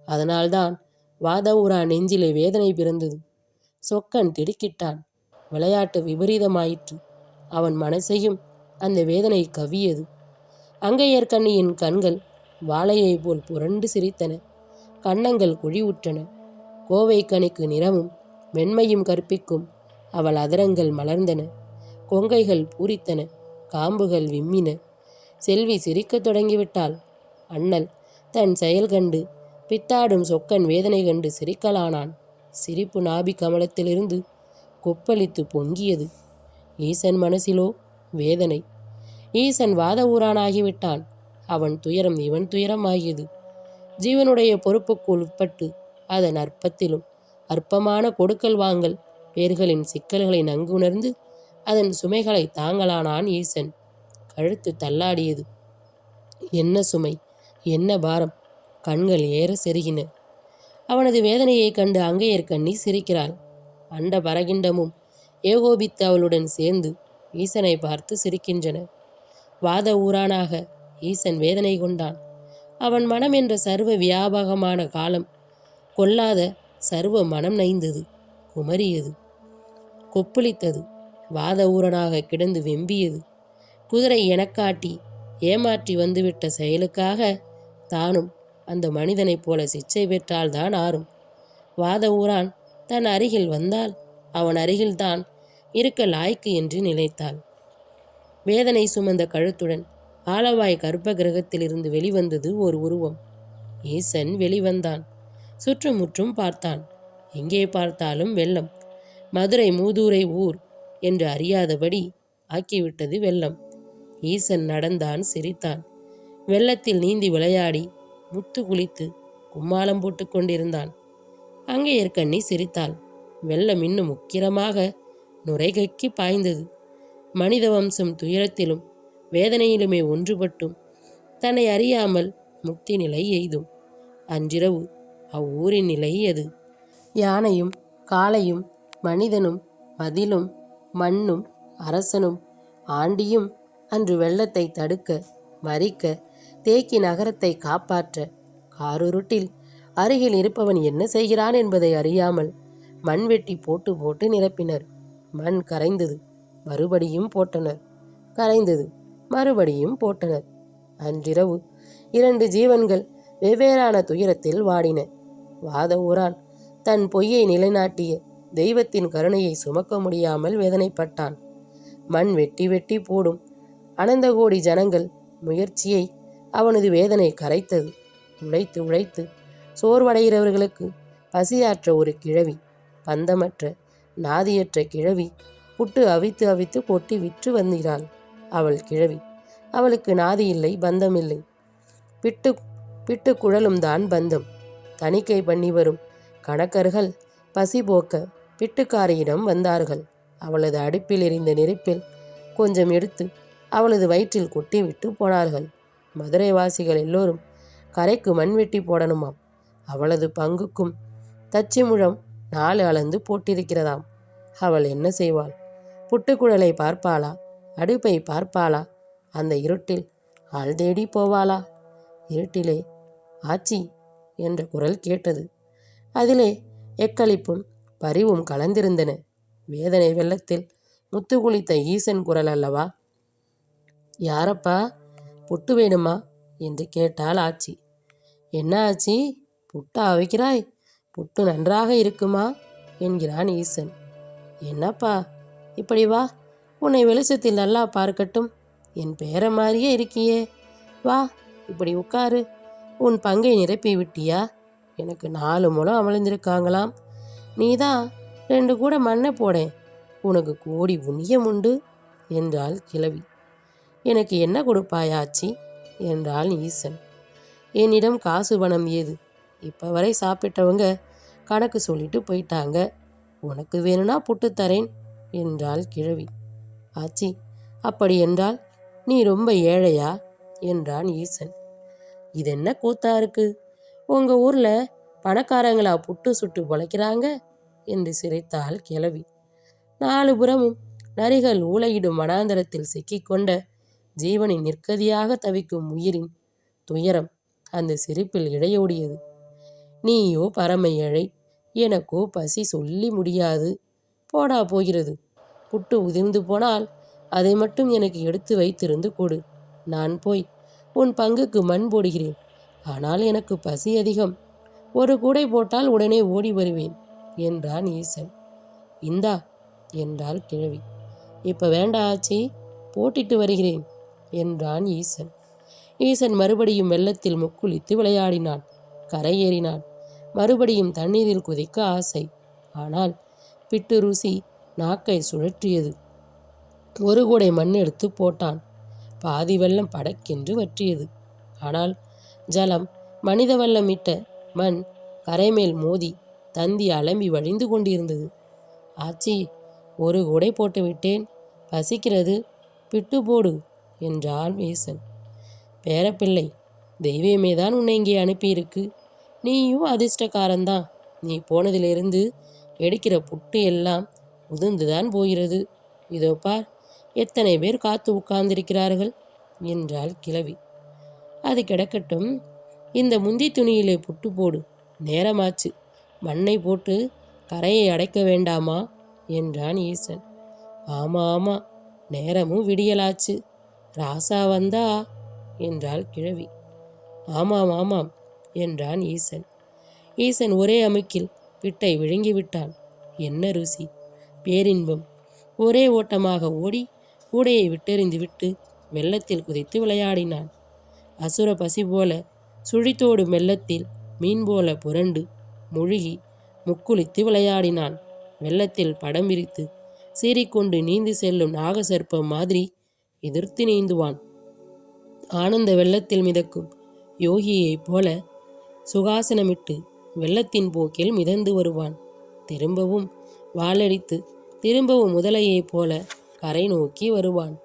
அதனால்தான் வாதவூரான் நெஞ்சிலே வேதனை பிறந்தது. சொக்கன் திடுக்கிட்டான். விளையாட்டு விபரீதமாயிற்று. அவன் மனசையும் அந்த வேதனை கவியது. அங்கையர் கண்ணியின் கண்கள் வாழையை போல் புரண்டு சிரித்தன. கன்னங்கள் குழிவுற்றன. கோவை கனிக்கு நிறமும் மென்மையும் கற்பிக்கும் அவள் அதரங்கள் மலர்ந்தன. கொங்கைகள் பூரித்தன. காம்புகள் விம்மின. செல்வி சிரிக்கத் தொடங்கிவிட்டாள். அண்ணல் தன் செயல் கண்டு பித்தாடும் சொக்கன் வேதனை கண்டு சிரிக்கலானான். சிரிப்பு நாபி கமலத்திலிருந்து கொப்பளித்து பொங்கியது. ஈசன் மனசிலோ வேதனை. ஈசன் வாதவூரானாகிவிட்டான். அவன் துயரம் இவன் துயரம் ஆகியது. ஜீவனுடைய பொறுப்புக்குள் உட்பட்டு அதன் அற்பத்திலும் அற்பமான கொடுக்கல் வாங்கல் பேர்களின் சிக்கல்களை நன்கு உணர்ந்து அதன் சுமைகளை தாங்கலானான் ஈசன். கழுத்து தள்ளாடியது. என்ன சுமை, என்ன பாரம்! கண்கள் ஏற செருகின. அவனது வேதனையைக் கண்டு அங்கையர் கண்ணி சிரிக்கிறாள். அண்ட பரகிண்டமும் ஏகோபித்து அவளுடன் சேர்ந்து ஈசனை பார்த்து சிரிக்கின்றன. வாத ஊரானாக ஈசன் வேதனை கொண்டான். அவன் மனம் என்ற சர்வ வியாபகமான காலம் கொல்லாத சர்வ மனம் நைந்தது, குமரியது, கொப்பளித்தது. வாத ஊரனாக கிடந்து வெம்பியது. குதிரை எனக்காட்டி ஏமாற்றி வந்துவிட்ட செயலுக்காக தானும் அந்த மனிதனைப் போல சிச்சை பெற்றால்தான் ஆறும். வாத ஊரான் தன் அருகில் வந்தால் அவன் அருகில்தான் இருக்க லாய்க்கு என்று நினைத்தாள். வேதனை சுமந்த கழுத்துடன் ஆலவாய் கர்ப்ப கிரகத்திலிருந்து வெளிவந்தது ஒரு உருவம். ஈசன் வெளிவந்தான். சுற்றுமுற்றும் பார்த்தான். எங்கே பார்த்தாலும் வெள்ளம். மதுரை மூதூரை ஊர் என்று அறியாதபடி ஆக்கிவிட்டது வெள்ளம். ஈசன் நடந்தான், சிரித்தான். வெள்ளத்தில் நீந்தி விளையாடி முத்து குளித்து கும்மாளம் போட்டு கொண்டிருந்தான். அங்கையர்கண்ணி சிரித்தாள். வெள்ளம் இன்னும் உக்கிரமாக நுரைகைக்கு பாய்ந்தது. மனித வம்சம் துயரத்திலும் வேதனையிலுமே ஒன்றுபட்டும் தன்னை அறியாமல் முக்தி நிலை எய்தும். அன்றிரவு அவ்வூரின் நிலை அது. யானையும் காளையும் மனிதனும் மதிலும் மண்ணும் அரசனும் ஆண்டியும் அன்று வெள்ளத்தை தடுக்க மறிக்க தேக்கி நகரத்தை காப்பாற்ற காருருட்டில் அருகில் இருப்பவன் என்ன செய்கிறான் என்பதை அறியாமல் மண் வெட்டி போட்டு போட்டு நிரப்பினர். மண் கரைந்தது, மறுபடியும் போட்டனர். கரைந்தது, மறுபடியும் போட்டனர். அன்றிரவு 2 ஜீவன்கள் வெவ்வேறான துயரத்தில் வாடின. வாத ஊரான் தன் பொய்யை நிலைநாட்டிய தெய்வத்தின் கருணையை சுமக்க முடியாமல் வேதனைப்பட்டான். மண் வெட்டி வெட்டி போடும் அனந்தகோடி ஜனங்கள் முயற்சியை அவனது வேதனை கரைத்தது. உழைத்து உழைத்து சோர்வடைகிறவர்களுக்கு பசியாற்ற ஒரு கிழவி, பந்தமற்ற நாதியற்ற கிழவி, புட்டு அவித்து அவித்து கொட்டி விற்று வந்தாள். அவள் கிழவி. அவளுக்கு நாதி இல்லை, பந்தம் இல்லை. பிட்டு பிட்டு குழலும் தான் பந்தம். தணிக்கை பண்ணி வரும் கணக்கர்கள் பசி போக்க பிட்டுக்காரியிடம் வந்தார்கள். அவளது அடுப்பில் எரிந்த நெருப்பில் கொஞ்சம் எடுத்து அவளது வயிற்றில் கொட்டி விட்டு போனார்கள். மதுரை வாசிகள் எல்லோரும் கரைக்கு மண்வெட்டி போடணுமாம். அவளது பங்குக்கும் தச்சி முழம் 4 அளந்து போட்டிருக்கிறதாம். அவள் என்ன செய்வாள்? புட்டுக்குழலை பார்ப்பாளா? அடுப்பை பார்ப்பாளா? அந்த இருட்டில் ஆள் தேடி போவாளா? இருட்டிலே ஆச்சி என்ற குரல் கேட்டது. அதிலே எக்களிப்பும் பரிவும் கலந்திருந்தன. வேதனை வெள்ளத்தில் முத்து குளித்த ஈசன் குரல் அல்லவா? யாரப்பா, புட்டு வேணுமா என்று கேட்டாள் ஆச்சி. என்ன ஆச்சி, புட்டா அவைக்கிறாய்? புட்டு நன்றாக இருக்குமா என்கிறான் ஈசன். என்னப்பா, இப்படி வா, உன்னை வெளிச்சத்தில் நல்லா பார்க்கட்டும். என் பேர மாதிரியே இருக்கியே, வா இப்படி உட்காரு. உன் பங்கை நிரப்பி விட்டியா? எனக்கு 4 முழம் அமர்ந்திருக்காங்களாம். நீதான் 2 கூட மண்ணை போடேன், உனக்கு கோடி புண்ணியம் உண்டு என்றாள் கிழவி. எனக்கு என்ன கொடுப்பாயாச்சி என்றாள் ஈசன். என்னிடம் காசு பணம் ஏது? இப்போ வரை சாப்பிட்டவங்க கணக்கு சொல்லிட்டு போயிட்டாங்க. உனக்கு வேணும்னா புட்டு தரேன் என்றாள் கிழவி. ஆச்சி, அப்படி என்றால் நீ ரொம்ப ஏழையா என்றான் ஈசன். இதென்ன கூத்தா இருக்கு? உங்கள் ஊரில் பணக்காரங்களா புட்டு சுட்டு பொழைக்கிறாங்க என்று சிரித்தாள் கிழவி. 4 புறமும் நரிகள் ஊளையிடும் வனாந்தரத்தில் சிக்கிக்கொண்ட ஜீவனின் நிற்கதியாக தவிக்கும் உயிரின் துயரம் அந்த சிரிப்பில் இடையோடியது. நீயோ பரம ஏழை, எனக்கோ பசி சொல்லி முடியாது. போடா போகிறது. புட்டு உதிர்ந்து போனால் அதை மட்டும் எனக்கு எடுத்து வைத்திருந்து கொடு. நான் போய் உன் பங்குக்கு மண் போடுகிறேன். ஆனால் எனக்கு பசி அதிகம். ஒரு கூடை போட்டால் உடனே ஓடி வருவேன் என்றான் ஈசன். இந்தா என்றாள் கிழவி. இப்போ வேண்டா ஆச்சி, போட்டிட்டு வருகிறேன் என்றான் ஈசன். ஈசன் மறுபடியும் வெள்ளத்தில் முக்குளித்து விளையாடினான். கரையேறினான். மறுபடியும் தண்ணீரில் குதிக்க ஆசை. ஆனால் பிட்டு ருசி நாக்கை சுழற்றியது. ஒரு கூடை மண் எடுத்து போட்டான். பாதி வெள்ளம் படக்கென்று வற்றியது. ஆனால் ஜலம் மனித வெள்ளம் இட்ட மண் கரைமேல் மோதி தந்தி அலம்பி வழிந்து கொண்டிருந்தது. ஆச்சி, ஒரு கூடை போட்டு விட்டேன், பசிக்கிறது, பிட்டு போடு என்றான் ஈசன். பேரப்பிள்ளை, தெய்வமே தான் உன்னை இங்கே அனுப்பியிருக்கு. நீயும் அதிர்ஷ்டக்காரன்தான். நீ போனதிலிருந்து எடுக்கிற புட்டு எல்லாம் உதிர்ந்துதான் போகிறது. இதோ பார், எத்தனை பேர் காத்து உட்கார்ந்திருக்கிறார்கள் என்றாள் கிழவி. அது கிடக்கட்டும், இந்த முந்தி துணியிலே புட்டு போடு. நேரமாச்சு, மண்ணை போட்டு கரையை அடைக்க வேண்டாமா என்றான் ஈசன். ஆமா ஆமா, நேரமும் விடியலாச்சு. ராசா வந்தா என்றாள் கிழவி. ஆமாம் ஆமாம் என்றான் ஈசன். ஈசன் ஒரே அமுக்கில் பிட்டை விழுங்கிவிட்டான். என்ன ருசி, பேரின்பம்! ஒரே ஓட்டமாக ஓடி கூடையை விட்டெறிந்து விட்டு வெள்ளத்தில் குதித்து விளையாடினான். அசுர பசி போல சுழித்தோடும் வெள்ளத்தில் மீன் போல புரண்டு முழுகி முக்குளித்து விளையாடினான். வெள்ளத்தில் படம் விரித்து சீறிக்கொண்டு நீந்தி செல்லும் நாகசர்ப்பம் மாதிரி எதிர்த்து நீந்துவான். ஆனந்த வெள்ளத்தில் மிதக்கும் யோகியைப் போல சுகாசனமிட்டு வெள்ளத்தின் போக்கில் மிதந்து வருவான். திரும்பவும் வாளடித்து திரும்பவும் முதலையைப் போல கரை நோக்கி வருவான்.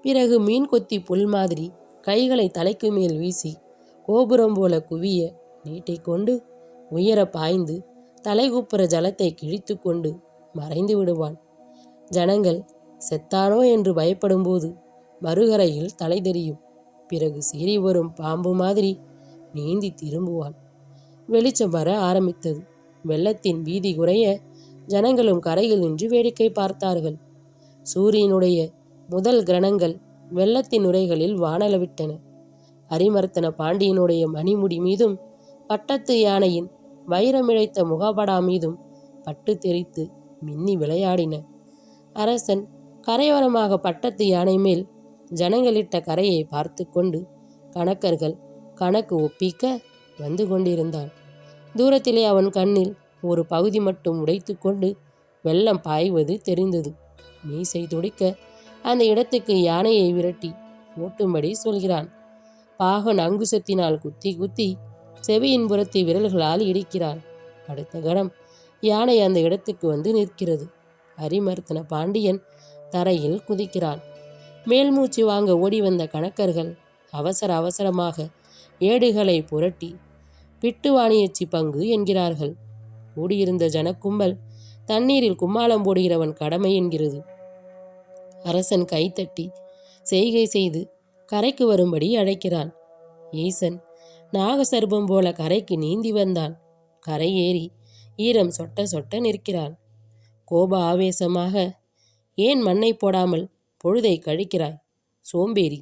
பிறகு மீன் கொத்தி புல் மாதிரி கைகளை தலைக்கு மேல் வீசி கோபுரம் போல குவிய நீட்டிக்கொண்டு உயர பாய்ந்து தலைகுப்புற ஜலத்தை கிழித்து கொண்டு மறைந்து விடுவான். ஜனங்கள் செத்தானோ என்று பயப்படும்போது மறுகரையில் தலை தெரியும். பிறகு சீறி வரும் பாம்பு மாதிரி நீந்தி திரும்புவான். வெளிச்சம் வர ஆரம்பித்தது. வெள்ளத்தின் பீதி குறைய ஜனங்களும் கரையில் நின்று வேடிக்கை பார்த்தார்கள். சூரியனுடைய முதல் கிரணங்கள் வெள்ளத்தின் நுரைகளில் வானளவிட்டன. அரிமர்த்தன பாண்டியனுடைய மணிமுடி மீதும் பட்டத்து யானையின் வைரமிழைத்த முகபடா மீதும் பட்டு தெரித்து மின்னி விளையாடின. அரசன் கரையோரமாக பட்டத்து யானை மேல் ஜனங்களிட்ட கரையை பார்த்து கொண்டு கணக்கர்கள் கணக்கு ஒப்பிக்க வந்து கொண்டிருந்தான். தூரத்திலே அவன் கண்ணில் ஒரு பகுதி மட்டும் உடைத்து கொண்டு வெள்ளம் பாய்வது தெரிந்தது. மீசை துடிக்க அந்த இடத்துக்கு யானையை விரட்டி ஓட்டும்படி சொல்கிறான். பாகன் அங்குசத்தினால் குத்தி குத்தி செவியின் புறத்தை விரல்களால் இடிக்கிறான். அடுத்த கணம் யானை அந்த இடத்துக்கு வந்து நிற்கிறது. அரிமர்த்தன பாண்டியன் தரையில் குதிக்கிறான். மேல்மூச்சு வாங்க ஓடி வந்த கணக்கர்கள் அவசர அவசரமாக ஏடுகளை புரட்டி பிட்டுவாணியச்சி பங்கு என்கிறார்கள். கூடியிருந்த ஜனக்கும்பல் தண்ணீரில் கும்மாளம் போடுகிறவன் கடமை என்கிறது. அரசன் கைத்தட்டி செய்கை செய்து கரைக்கு வரும்படி அழைக்கிறான். ஈசன் நாகசர்பம் போல கரைக்கு நீந்தி வந்தான். கரை ஏறி ஈரம் சொட்ட சொட்ட நிற்கிறான். கோப ஆவேசமாக, ஏன் மண்ணை போடாமல் பொழுதை கழிக்கிறாய் சோம்பேறி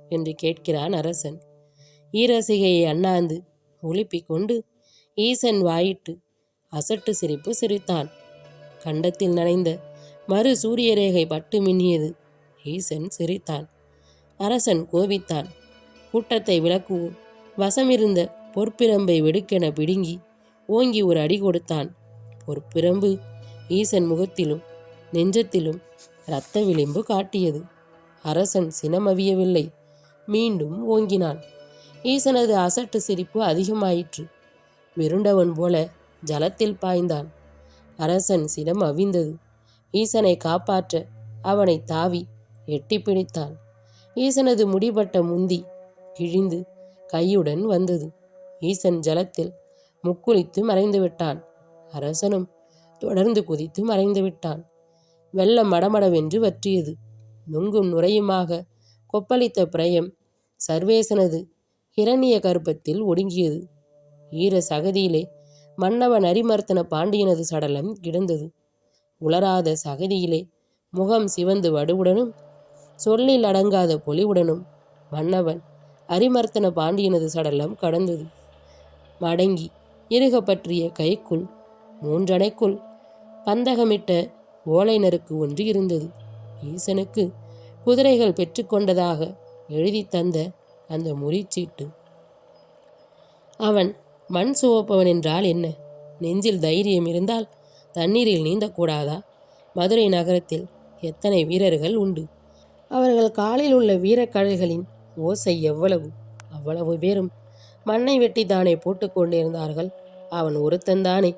என்று கேட்கிறான் அரசன். ஈரசிகையை அண்ணாந்து ஒளிப்பிக் கொண்டு ஈசன் வாயிட்டு அசட்டு சிரிப்பு சிரித்தான். கண்டத்தில் நனைந்த மறு சூரியரேகை பட்டு மின்னியது. ஈசன் சிரித்தான். அரசன் கோபித்தான். கூட்டத்தை விளக்குவோம் வசமிருந்த பொற்பிரம்பை வெடுக்கென பிடுங்கி ஓங்கி ஒரு அடி கொடுத்தான். பொற்பிரம்பு ஈசன் முகத்திலும் நெஞ்சத்திலும் இரத்த விளிம்பு காட்டியது. அரசன் சினமவியவில்லை. மீண்டும் ஓங்கினான். ஈசனது அசட்டு சிரிப்பு அதிகமாயிற்று. விருண்டவன் போல ஜலத்தில் பாய்ந்தான். அரசன் சினம் அவிந்தது. ஈசனை காப்பாற்ற அவனை தாவி எட்டி பிடித்தான். ஈசனது முடிபட்ட முந்தி கிழிந்து கையுடன் வந்தது. ஈசன் ஜலத்தில் முக்குளித்து மறைந்து விட்டான். அரசனும் தொடர்ந்து குதித்து மறைந்து விட்டான். வெள்ளம் மடமடவென்று வற்றியது. நுங்கும் நுரையுமாக கொப்பளித்த பிரயம் சர்வேசனது இரணிய கர்ப்பத்தில் ஒடுங்கியது. ஈர சகதியிலே மன்னவன் அரிமர்த்தன பாண்டியனது சடலம் கிடந்தது. உலராத சகதியிலே முகம் சிவந்து வடுவுடனும் சொல்லில் அடங்காத பொலிவுடனும் மன்னவன் அரிமர்த்தன பாண்டியனது சடலம் கடந்தது. மடங்கி இறுக பற்றிய கைக்குள் மூன்றணைக்குள் பந்தகமிட்ட ஓலை நறுக்கு ஒன்று இருந்தது. ஈசனுக்கு குதிரைகள் பெற்றுக்கொண்டதாக எழுதி தந்த அந்த முறிச்சீட்டு. அவன் மண் சுவப்பவன் என்றால் என்ன? நெஞ்சில் தைரியம் இருந்தால் தண்ணீரில் நீந்தக்கூடாதா? மதுரை நகரத்தில் எத்தனை வீரர்கள் உண்டு? அவர்கள் காலில் உள்ள வீரக்கழல்களின் ஓசை எவ்வளவு? அவ்வளவு பேரும் மண்ணை வெட்டி தானே போட்டு கொண்டிருந்தார்கள். அவன் ஒருத்தந்தானே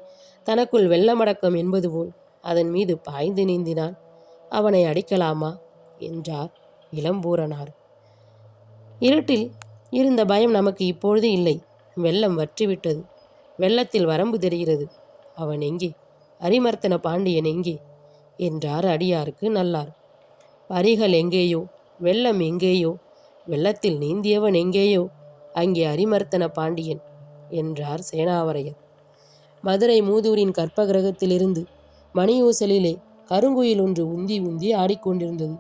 தனக்குள் வெள்ளமடக்கம் என்பது போல் அதன் மீது பாய்ந்து நீந்தினான். அவனை அடிக்கலாமா என்றார் இளம்பூரனார். இருட்டில் இருந்த பயம் நமக்கு இப்பொழுது இல்லை. வெள்ளம் வற்றிவிட்டது. வெள்ளத்தில் வரம்பு தெரிகிறது. அவன் எங்கே? அரிமர்த்தன பாண்டியன் எங்கே என்றார் அடியாருக்கு நல்லார். பரிகள் எங்கேயோ, வெள்ளம் எங்கேயோ, வெள்ளத்தில் நீந்தியவன் எங்கேயோ, அங்கே அரிமர்த்தன பாண்டியன் என்றார் சேனாவரையர். மதுரை மூதூரின் கற்பகிரகத்திலிருந்து மணியூசலிலே கருங்குயில் ஒன்று உந்தி உந்தி ஆடிக்கொண்டிருந்தது.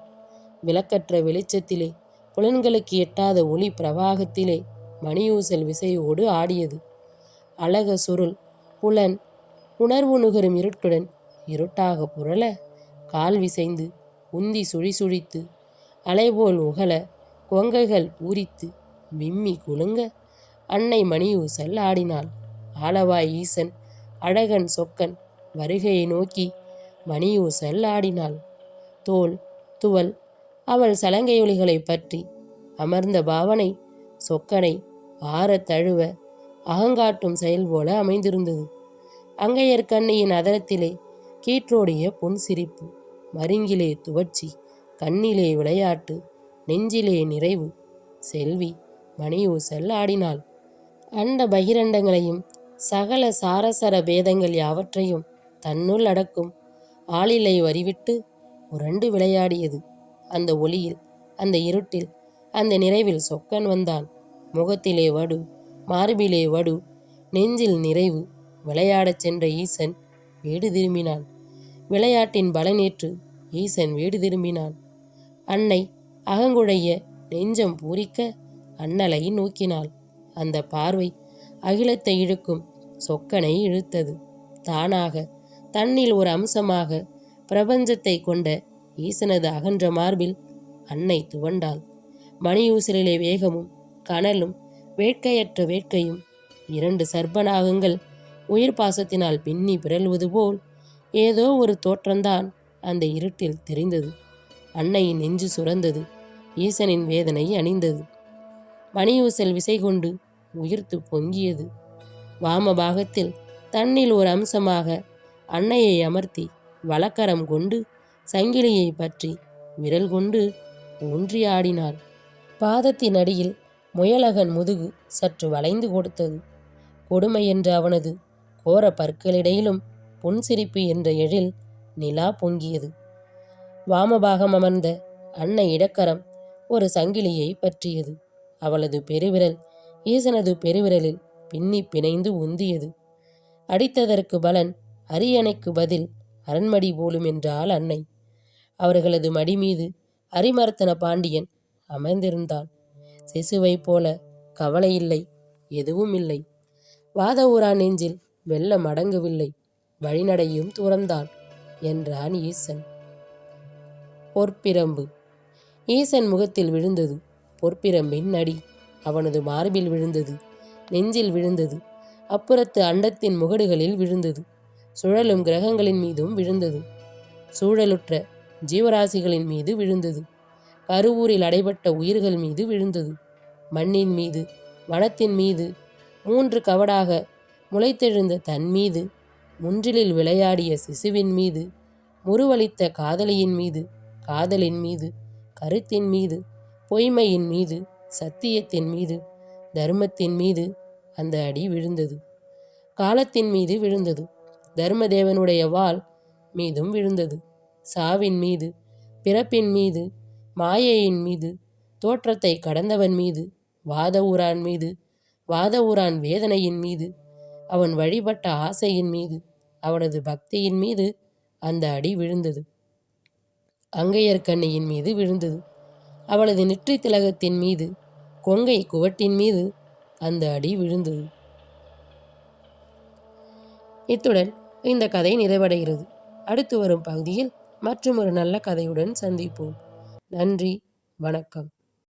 விளக்கற்ற வெளிச்சத்திலே புலன்களுக்கு எட்டாத ஒளி பிரவாகத்திலே மணியூசல் விசையோடு ஆடியது. அழக சுருள் புலன் உணர்வு நுகரும் இருட்டுடன் இருட்டாக புரள கால் விசைந்து உந்தி சுழி சுழித்து அலைபோல் உகல கொங்கைகள் பூரித்து விம்மி குலுங்க அன்னை மணியூசல் ஆடினாள். ஆலவாய் ஈசன் அழகன் சொக்கன் வருகையை நோக்கி மணியூசல் ஆடினாள். தோல் துவல் அவள் சலங்கையொலிகளை பற்றி அமர்ந்த பாவனை சொக்கனை ஆறத் தழுவ அகங்காட்டும் செயல் போல அமைந்திருந்தது. அங்கையர்கண்ணியின் அதரத்திலே கீற்றோடிய பொன் சிரிப்பு, மருங்கிலே துவட்சி, கண்ணிலே விளையாட்டு, நெஞ்சிலே நிறைவு. செல்வி மணியூசல் ஆடினாள். அண்ட பகிரண்டங்களையும் சகல சாரசர பேதங்கள் யாவற்றையும் தன்னுள் அடக்கும் ஆளிலை வரிவிட்டு உரண்டு விளையாடியது. அந்த ஒளியில், அந்த இருட்டில், அந்த நிறைவில் சொக்கன் வந்தான். முகத்திலே வடு, மார்பிலே வடு, நெஞ்சில் நிறைவு. விளையாடச் சென்ற ஈசன் வீடு திரும்பினான். விளையாட்டின் பலனேற்று ஈசன் வீடு திரும்பினான். அன்னை அகங்குழைய நெஞ்சம் பூரிக்க அண்ணலை நோக்கினாள். அந்த பார்வை அகிலத்தை இழுக்கும் சொக்கனை இழுத்தது. தானாக தன்னில் ஒரு அம்சமாக பிரபஞ்சத்தை கொண்ட ஈசனது அகன்ற மார்பில் அன்னை துவண்டாள். மணியூசலிலே வேகமும் கனலும் வேட்கையற்ற வேட்கையும் இரண்டு சர்ப்பநாகங்கள் உயிர் பாசத்தினால் பின்னி பிறழ்வது போல் ஏதோ ஒரு தோற்றம்தான் அந்த இருட்டில் தெரிந்தது. அன்னையின் நெஞ்சு சுரந்தது. ஈசனின் வேதனை அணிந்தது. மணியூசல் விசை கொண்டு உயிர்த்து பொங்கியது. வாமபாகத்தில் தன்னில் ஒரு அம்சமாக அன்னையை அமர்த்தி வலக்கரம் கொண்டு சங்கிலியை பற்றி விரல் கொண்டு ஊன்றி ஆடினாள். பாதத்தின் அடியில் முயலகன் முதுகு சற்று வளைந்து கொடுத்தது. கொடுமை என்ற அவனது கோர பற்களிடையிலும் புன்சிரிப்பு என்ற எழில் நிலா பொங்கியது. வாமபாகம் அமர்ந்த அன்னை இடக்கரம் ஒரு சங்கிலியை பற்றியது. அவளது பெருவிரல் ஈசனது பெருவிரலில் பின்னி பிணைந்து உந்தியது. அடித்ததற்கு பலன் அரியணைக்கு பதில் அரண்மடி போலும் என்றாள் அன்னை. அவர்களது மடி மீது அரிமர்த்தன பாண்டியன் அமர்ந்திருந்தான். சிசுவை போல கவலையில்லை, எதுவும் இல்லை. வாதவூரா நெஞ்சில் வெள்ளம் அடங்கவில்லை, வழிநடையும் துறந்தான் என்றான் ஈசன். பொற்பிரம்பு ஈசன் முகத்தில் விழுந்தது. பொற்பிரம்பின் அடி அவனது மார்பில் விழுந்தது, நெஞ்சில் விழுந்தது, அப்புறத்து அண்டத்தின் முகடுகளில் விழுந்தது, சுழலும் கிரகங்களின் மீதும் விழுந்தது, சூழலுற்ற ஜீவராசிகளின் மீது விழுந்தது, கருவூரில் அடைபட்ட உயிர்கள் மீது விழுந்தது, மண்ணின் மீது, வனத்தின் மீது, 3 கவடாக முளைத்தெழுந்த தன் மீது, முன்றிலில் விளையாடிய சிசுவின் மீது, முருவளித்த காதலியின் மீது, காதலின் மீது, கருத்தின் மீது, பொய்மையின் மீது, சத்தியத்தின் மீது, தர்மத்தின் மீது அந்த அடி விழுந்தது. காலத்தின் மீது விழுந்தது. தர்மதேவனுடைய வாள் மீதும் விழுந்தது. சாவின் மீது, பிறப்பின் மீது, மாயையின் மீது, தோற்றத்தை கடந்தவன் மீது, வாதவூரான் மீது, வாதவூரான் வேதனையின் மீது, அவன் வழிபட்ட ஆசையின் மீது, அவனது பக்தியின் மீது அந்த அடி விழுந்தது. அங்கையர்கண்ணியின் மீது விழுந்தது. அவளது நெற்றி திலகத்தின் மீது, கொங்கை குவட்டின் மீது அந்த அடி விழுந்தது. இத்துடன் இந்த கதை நிறைவடைகிறது. அடுத்து வரும் பகுதியில் மற்றொரு நல்ல கதையுடன் சந்திப்போம். நன்றி, வணக்கம்.